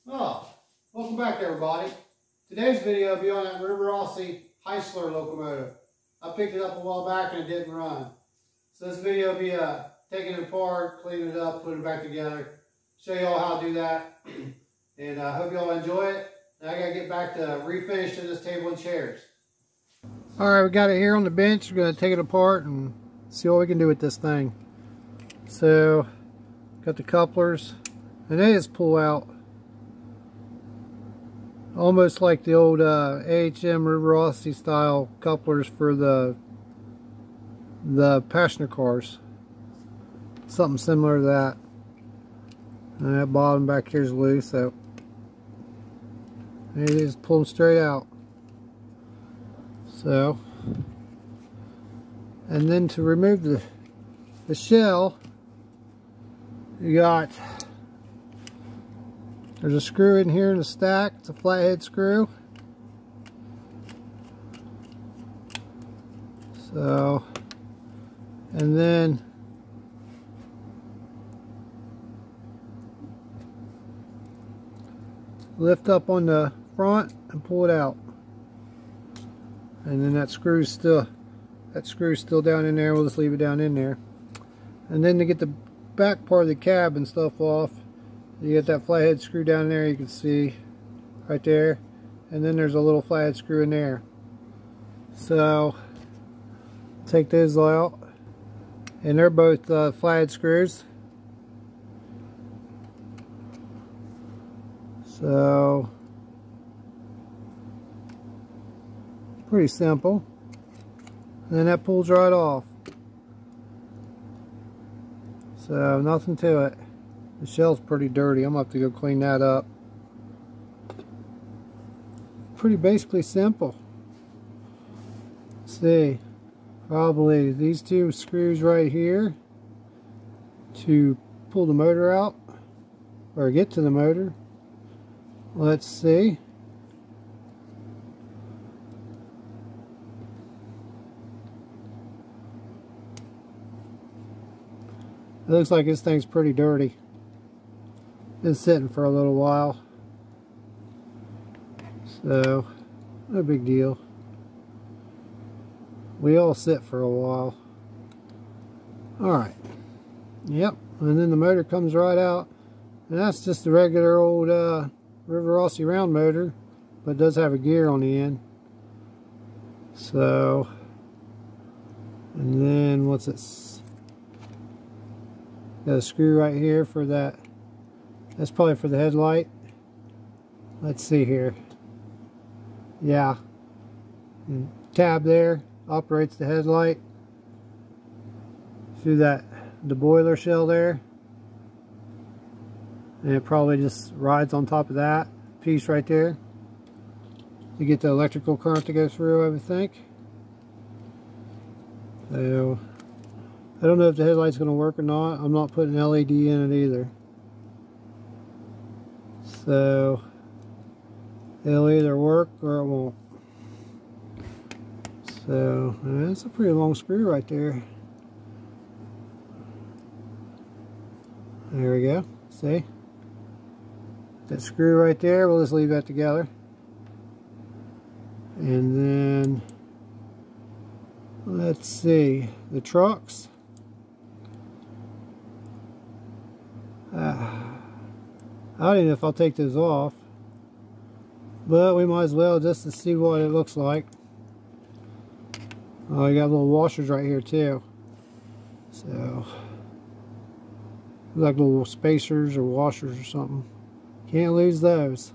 Oh, welcome back everybody. Today's video will be on that Rivarossi Heisler locomotive. I picked it up a while back and it didn't run. So this video will be taking it apart, cleaning it up, putting it back together. Show you all how to do that. And I hope you all enjoy it. Now I gotta get back to refinishing this table and chairs. Alright, we got it here on the bench. We're gonna take it apart and see what we can do with this thing. So, got the couplers, and they just pull out almost like the old AHM Rivarossi style couplers for the passenger cars. Something similar to that. And that bottom back here is loose, so they just pull them straight out. So, and then to remove the shell, you got, there's a screw in here in the stack. It's a flathead screw. So, and then lift up on the front and pull it out. And then that screw's still down in there. We'll just leave it down in there. And then to get the back part of the cab and stuff off, you get that flathead screw down there, you can see right there, and then there's a little flathead screw in there. So take those out, and they're both flathead screws. So pretty simple. And then that pulls right off. So nothing to it. The shell's pretty dirty. I'm gonna have to go clean that up. Pretty basically simple. Let's see, probably these two screws right here to pull the motor out or get to the motor. Let's see. It looks like this thing's pretty dirty. Been sitting for a little while. So, no big deal. We all sit for a while. Alright. Yep. And then the motor comes right out. And that's just the regular old Rivarossi round motor. But it does have a gear on the end. So, and then what's this? Got a screw right here for that. That's probably for the headlight. Let's see here. Yeah. And tab there operates the headlight through the boiler shell there. And it probably just rides on top of that piece right there to get the electrical current to go through, I would think. So I don't know if the headlight's going to work or not. I'm not putting an LED in it either. So it'll either work or it won't. So that's a pretty long screw right there. There we go. See? That screw right there, we'll just leave that together. And then let's see, the trucks. I don't even know if I'll take those off, but we might as well just to see what it looks like. Oh, you got little washers right here too. So, like little spacers or washers or something. Can't lose those.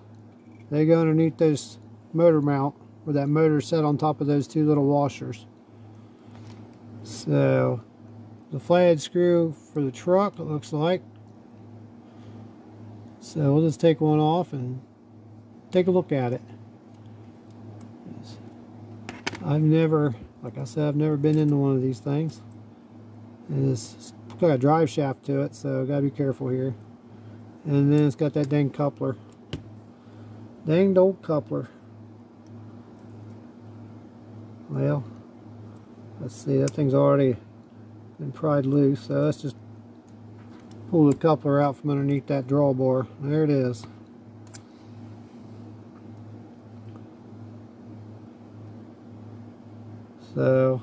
They go underneath those motor mount, where that motor is set on top of those two little washers. So, the flathead screw for the truck, it looks like. So we'll just take one off and take a look at it. I've never, like I said, I've never been into one of these things. And it's got a drive shaft to it, so gotta be careful here. And then it's got that dang coupler. Danged old coupler. Well, let's see, that thing's already been pried loose, so let's just pull the coupler out from underneath that drawbar. There it is. So,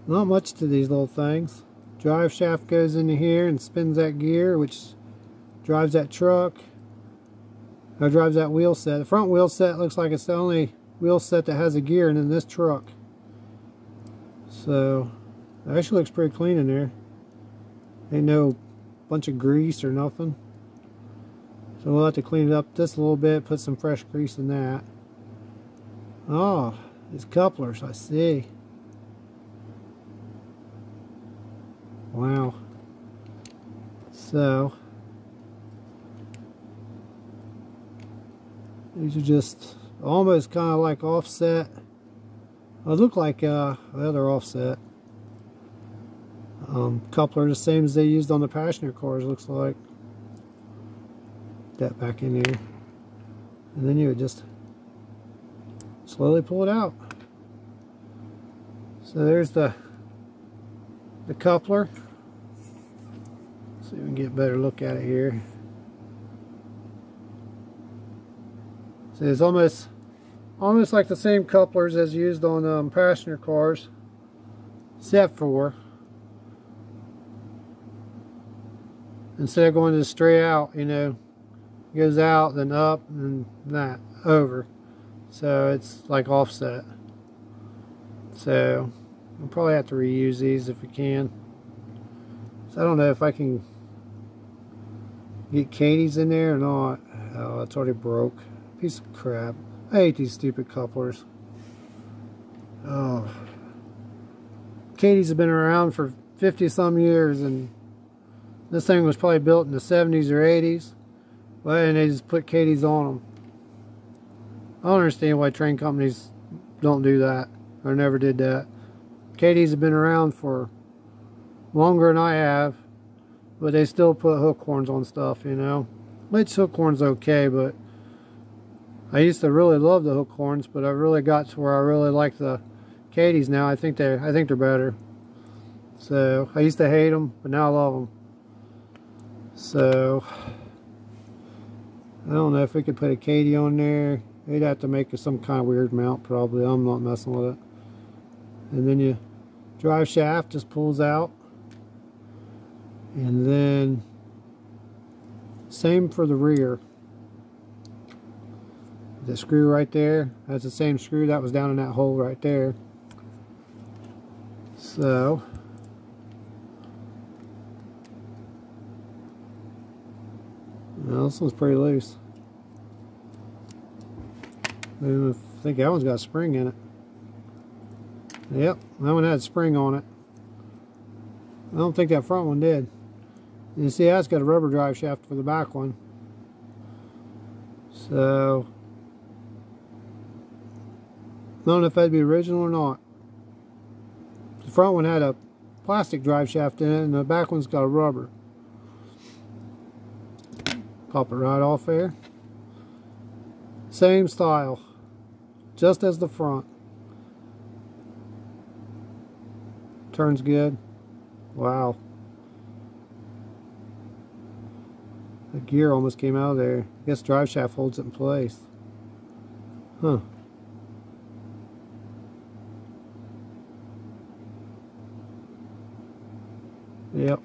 not much to these little things. Drive shaft goes into here and spins that gear, which drives that truck, or drives that wheel set. The front wheel set looks like it's the only wheel set that has a gear in this truck. So, it actually looks pretty clean in there. Ain't no bunch of grease or nothing. So we'll have to clean it up just a little bit, put some fresh grease in that. Oh, these couplers, I see. Wow. So, these are just almost kind of like offset. They look like well, they're offset. Coupler the same as they used on the passenger cars, looks like. That back in here, and then you would just slowly pull it out. So there's the coupler. See if we can get a better look at it here. So it's almost like the same couplers as used on passenger cars, except for instead of going to the straight out, you know, it goes out, then up, and that over. So it's like offset. So we'll probably have to reuse these if we can. So I don't know if I can get Katie's in there or not. Oh, it's already broke. Piece of crap. I hate these stupid couplers. Oh. Katie's have been around for 50 some years, and this thing was probably built in the 70s or 80s. Well, and they just put Katie's on them. I don't understand why train companies don't do that, or never did that. Katie's have been around for longer than I have, but they still put hook horns on stuff, you know. Which hook horn's okay, but I used to really love the hook horns, but I really got to where I really like the Katie's now. I think they're better. So I used to hate them, but now I love them. So I don't know if we could put a Katie on there. They'd have to make some kind of weird mount probably. I'm not messing with it. And then your drive shaft just pulls out. And then same for the rear. The screw right there, that's the same screw that was down in that hole right there. So well, this one's pretty loose. I think that one's got a spring in it. Yep, that one had a spring on it. I don't think that front one did. You see, that's got a rubber drive shaft for the back one. So I don't know if that'd be original or not. The front one had a plastic drive shaft in it, and the back one's got a rubber. Pop it right off there. Same style, just as the front. Turns good. Wow. The gear almost came out of there. I guess drive shaft holds it in place. Huh. Yep.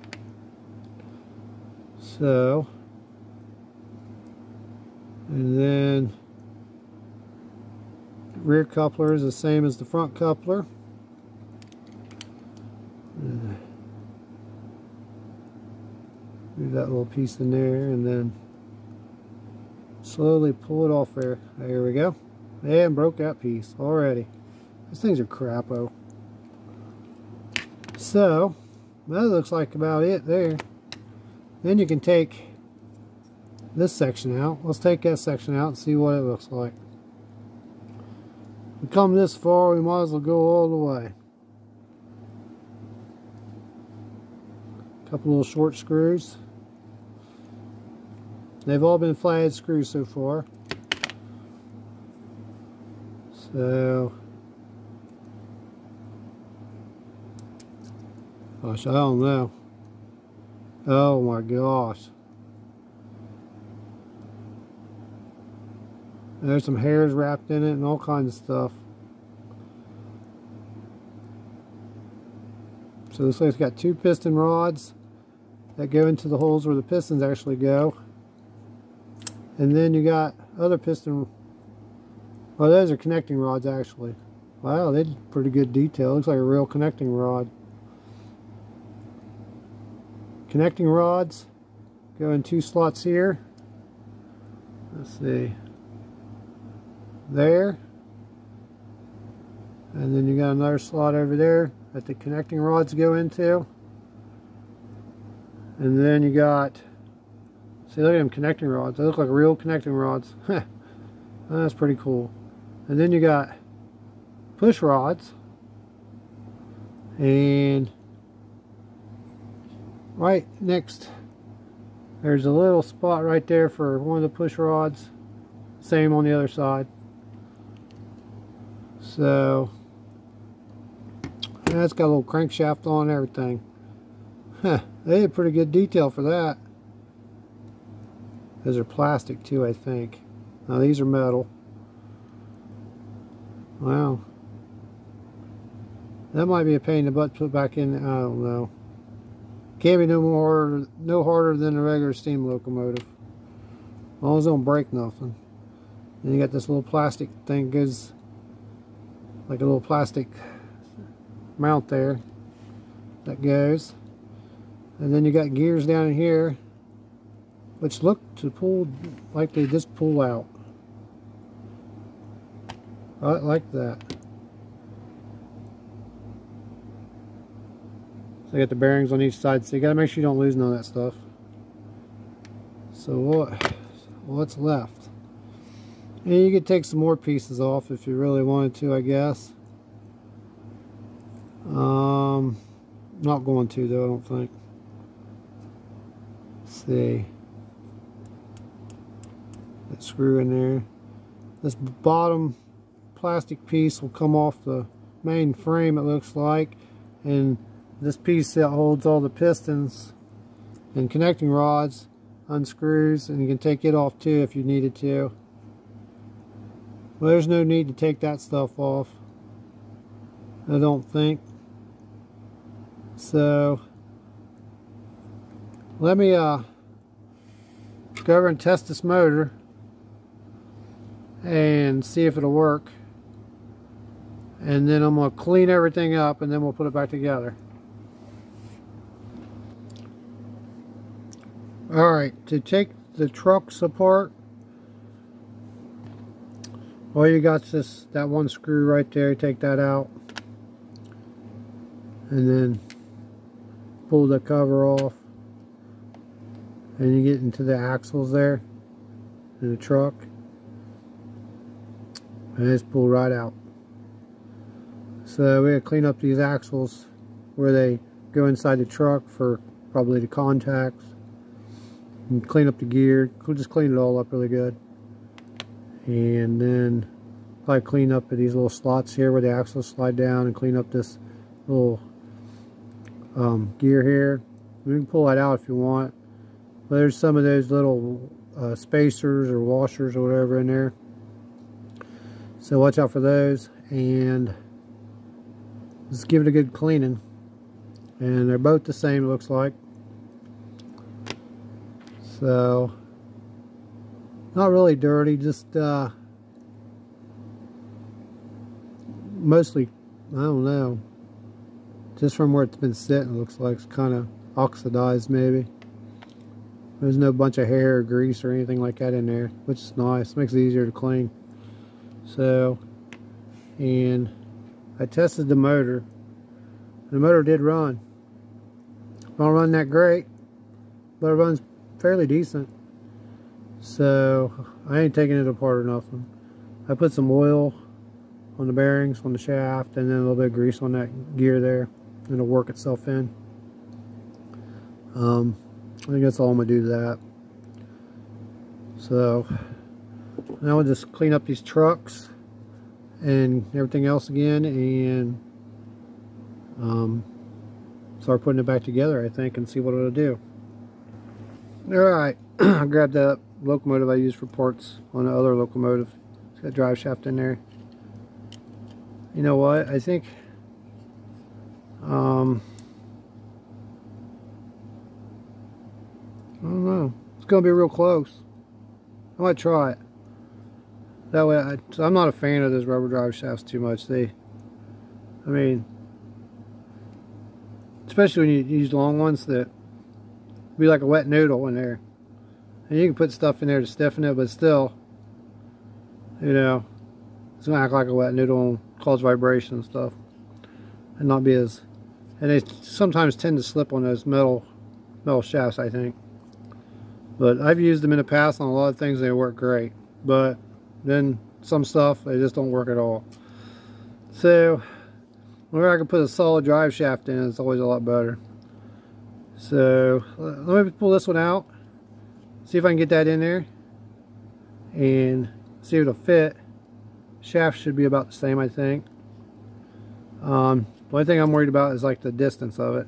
So, and then the rear coupler is the same as the front coupler. Move that little piece in there and then slowly pull it off there. There we go. And broke that piece already. These things are crapo. So, that looks like about it there. Then you can take this section out. Let's take that section out and see what it looks like. We come this far, we might as well go all the way. Couple little short screws. They've all been flathead screws so far. So, gosh, I don't know. Oh my gosh. There's some hairs wrapped in it and all kinds of stuff. So this looks like it's got 2 piston rods that go into the holes where the pistons actually go. And then you got other piston, oh, those are connecting rods actually. Wow, they did pretty good detail. Looks like a real connecting rod. Connecting rods go in 2 slots here. Let's see. There. And then you got another slot over there that the connecting rods go into. And then you got, see, look at them connecting rods. They look like real connecting rods. That's pretty cool. And then you got push rods. And right next, there's a little spot right there for one of the push rods. Same on the other side. So, yeah, it's got a little crankshaft on and everything. They had pretty good detail for that. Those are plastic too, I think. Now these are metal. Wow. That might be a pain in the butt to put back in. I don't know. Can't be no harder than a regular steam locomotive. As long as it don't break nothing. Then you got this little plastic thing, goes like a little plastic mount there that goes. And then you got gears down in here, which look to pull like they just pull out. I like that. So you got the bearings on each side, so you gotta make sure you don't lose none of that stuff. So what's left? And you could take some more pieces off if you really wanted to, I guess. Not going to though, I don't think. Let's see. That screw in there. This bottom plastic piece will come off the main frame, it looks like, and this piece that holds all the pistons and connecting rods unscrews, and you can take it off too if you needed to. Well, there's no need to take that stuff off, I don't think. So let me go over and test this motor and see if it'll work, and then I'm going to clean everything up and then we'll put it back together. Alright, to take the trucks apart, all you got is that one screw right there. Take that out and then pull the cover off, and you get into the axles there in the truck, and just pull right out. So we gotta clean up these axles where they go inside the truck for probably the contacts, and clean up the gear. Just clean it all up really good, and then probably clean up these little slots here where the axles slide down, and clean up this little gear here. You can pull that out if you want, but there's some of those little spacers or washers or whatever in there, so watch out for those, and just give it a good cleaning. And they're both the same, it looks like. So not really dirty, just mostly, I don't know, just from where it's been sitting, it looks like it's kind of oxidized maybe. There's no bunch of hair or grease or anything like that in there, which is nice. Makes it easier to clean. So, and I tested the motor. The motor did run. Don't run that great, but it runs fairly decent. So I ain't taking it apart or nothing. I put some oil on the bearings, on the shaft, and then a little bit of grease on that gear there, and it'll work itself in. I think that's all I'm gonna do to that. So now we'll just clean up these trucks and everything else again, and start putting it back together, I think, and see what it'll do. Alright, I grabbed that locomotive I used for parts on the other locomotive. It's got a drive shaft in there. You know what, I think don't know. It's going to be real close. I might try it. That way, I'm not a fan of those rubber drive shafts too much. I mean, especially when you use long ones, that be like a wet noodle in there. And you can put stuff in there to stiffen it, but still, you know, it's going to act like a wet noodle and cause vibration and stuff. And not be as, and they sometimes tend to slip on those metal shafts, I think. But I've used them in the past on a lot of things, they work great. But then some stuff, they just don't work at all. So, whenever I can put a solid drive shaft in, it's always a lot better. So, let me pull this one out. See if I can get that in there. And see if it'll fit. Shaft should be about the same, I think. The only thing I'm worried about is like the distance of it.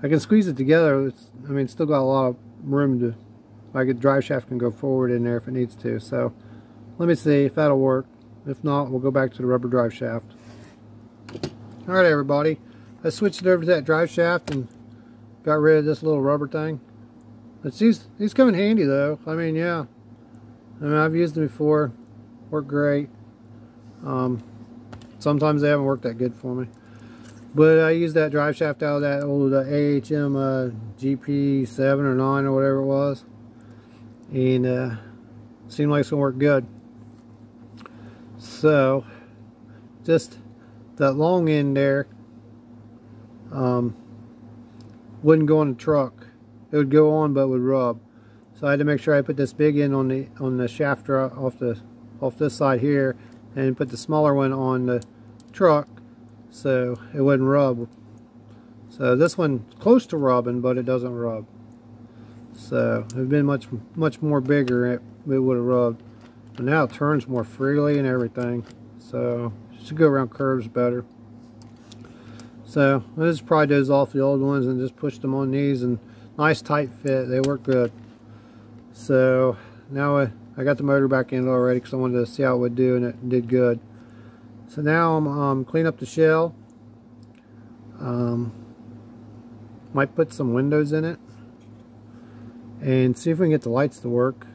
I can squeeze it together. I mean, it's still got a lot of room to, like a drive shaft can go forward in there if it needs to. So let me see if that'll work. If not, we'll go back to the rubber drive shaft. Alright everybody, I switched it over to that drive shaft and got rid of this little rubber thing. These come in handy though. I mean, yeah. I mean, I've used them before. Work great. Sometimes they haven't worked that good for me. But I used that drive shaft out of that old AHM GP7 or 9 or whatever it was. And seemed like it's going to work good. So, just that long end there wouldn't go on the truck. It would go on but would rub. So I had to make sure I put this big end on the shaft off this side here, and put the smaller one on the truck so it wouldn't rub. So this one's close to rubbing, but it doesn't rub. So if it had been much more bigger, it would have rubbed. But now it turns more freely and everything, so it should go around curves better. So I just pried those off the old ones and just pushed them on these, and nice tight fit. They work good. So now I got the motor back in already because I wanted to see how it would do, and it did good. So now I'm cleaning up the shell. Might put some windows in it and see if we can get the lights to work.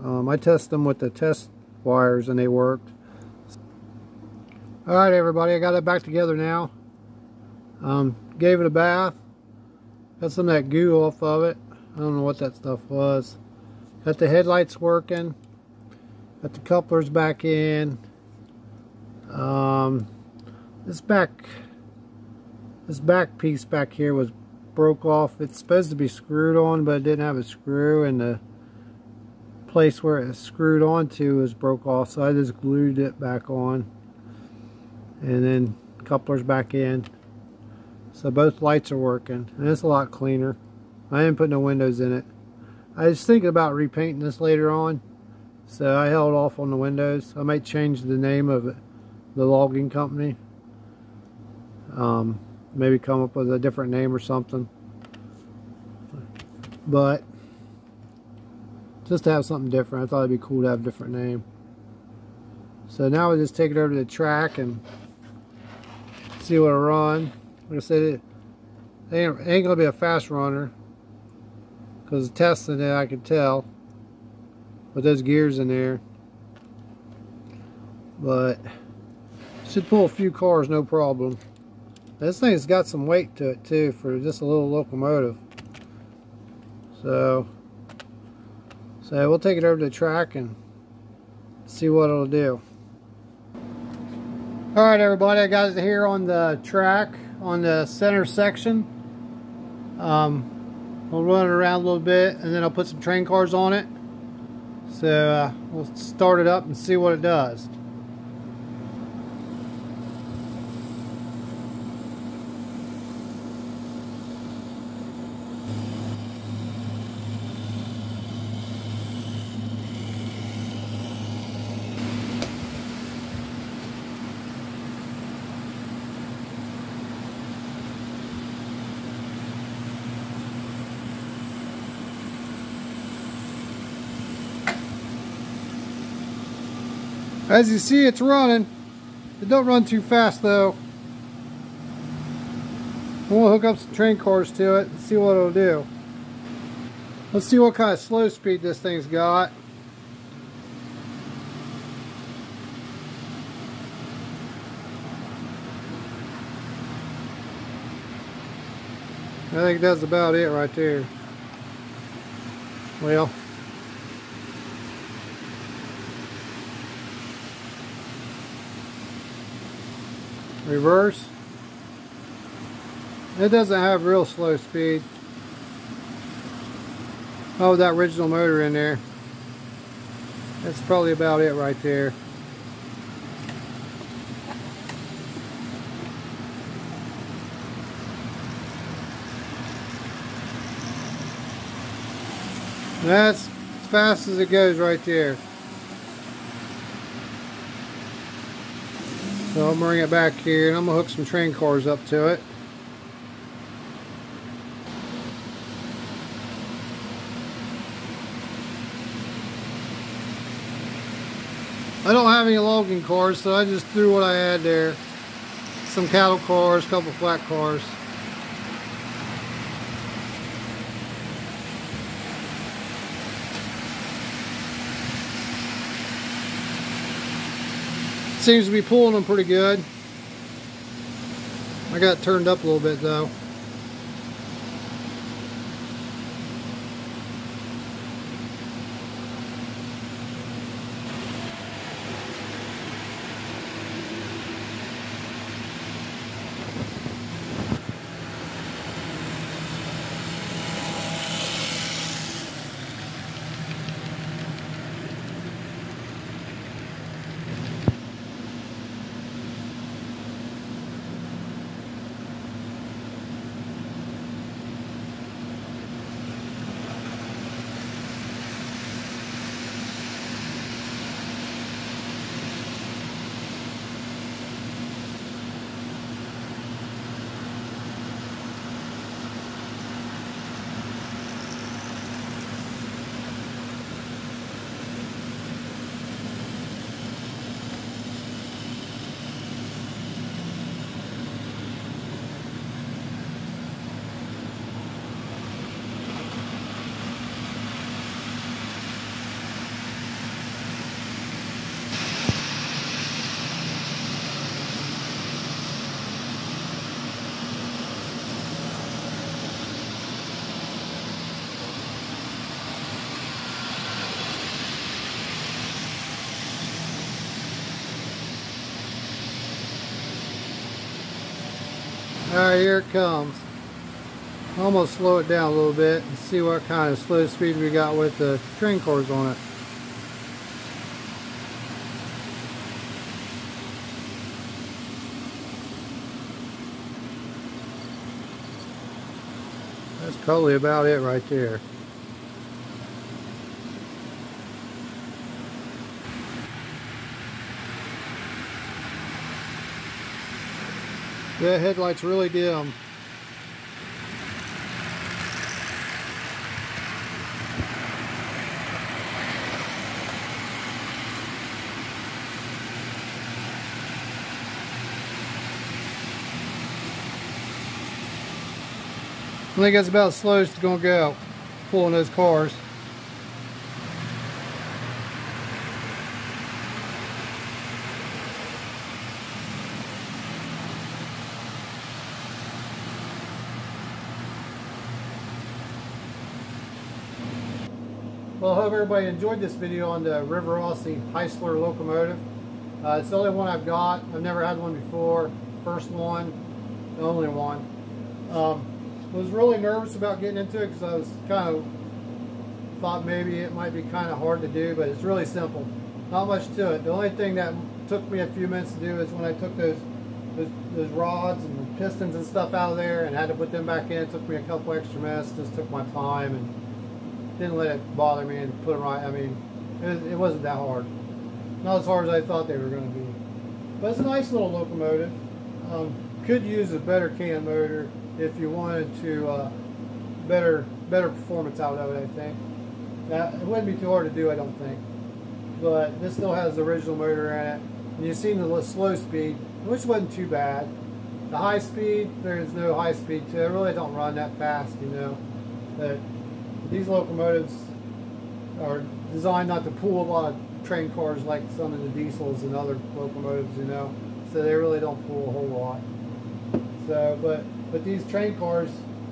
I tested them with the test wires and they worked. Alright everybody, I got it back together now. Gave it a bath. Got some of that goo off of it. I don't know what that stuff was. Got the headlights working. Got the couplers back in. This back piece back here was broke off. It's supposed to be screwed on, but it didn't have a screw, and the place where it's screwed onto was broke off, so I just glued it back on. And then couplers back in. So both lights are working, and it's a lot cleaner. I didn't put no windows in it. I was thinking about repainting this later on, so I held off on the windows. I might change the name of it, the logging company. Maybe come up with a different name or something. But just to have something different, I thought it'd be cool to have a different name. So now we just take it over to the track and see what it'll run. Like I said, it ain't gonna be a fast runner because testing it, I can tell with those gears in there. But should pull a few cars, no problem. This thing's got some weight to it too for just a little locomotive. So we'll take it over to the track and see what it'll do. Alright everybody, I got it here on the track, on the center section. We'll run it around a little bit and then I'll put some train cars on it. So we'll start it up and see what it does. As you see, it's running. It don't run too fast though. We'll hook up some train cars to it and see what it'll do. Let's see what kind of slow speed this thing's got. I think that's about it right there. Well, reverse. It doesn't have real slow speed. Oh, that original motor in there. That's probably about it right there. That's as fast as it goes right there. So I'll bring it back here and I'm going to hook some train cars up to it. I don't have any logging cars, so I just threw what I had there. Some cattle cars, a couple flat cars. Seems to be pulling them pretty good. I got it turned up a little bit though. Alright, here it comes. I'm going to slow it down a little bit and see what kind of slow speed we got with the train cars on it. That's probably about it right there. The headlight's really dim. I think that's about as slow as it's going to go, pulling those cars. Well, I hope everybody enjoyed this video on the Rivarossi Heisler locomotive. It's the only one I've got. I've never had one before. First one, the only one. I was really nervous about getting into it because I was kind of thought maybe it might be kind of hard to do, but it's really simple. Not much to it. The only thing that took me a few minutes to do is when I took those rods and pistons and stuff out of there and had to put them back in. It took me a couple extra minutes. Just took my time and didn't let it bother me and put it right. I mean, it wasn't that hard. Not as hard as I thought they were going to be. But it's a nice little locomotive. Could use a better can motor if you wanted to better performance out of it, I think. Now, it wouldn't be too hard to do, I don't think. But this still has the original motor in it. And you've seen the slow speed, which wasn't too bad. The high speed, there's no high speed to it. I really don't run that fast, you know. But these locomotives are designed not to pull a lot of train cars like some of the diesels and other locomotives, you know. So they really don't pull a whole lot. So, but these train cars,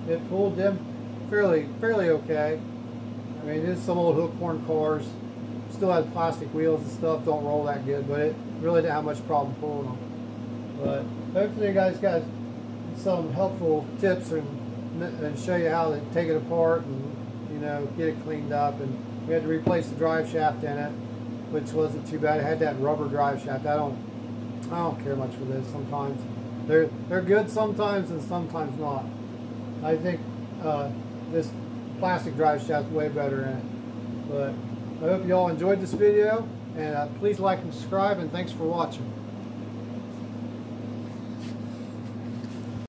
it pulled them fairly okay. I mean, there's some old hook horn cars, still have plastic wheels and stuff, don't roll that good, but it really didn't have much problem pulling them. But hopefully you guys got some helpful tips and show you how to take it apart and, you know, get it cleaned up. And we had to replace the drive shaft in it, which wasn't too bad. It had that rubber drive shaft. I don't care much for this. Sometimes they're good sometimes and sometimes not. I think this plastic drive shaft is way better in it. But I hope you all enjoyed this video, and please like and subscribe, and thanks for watching.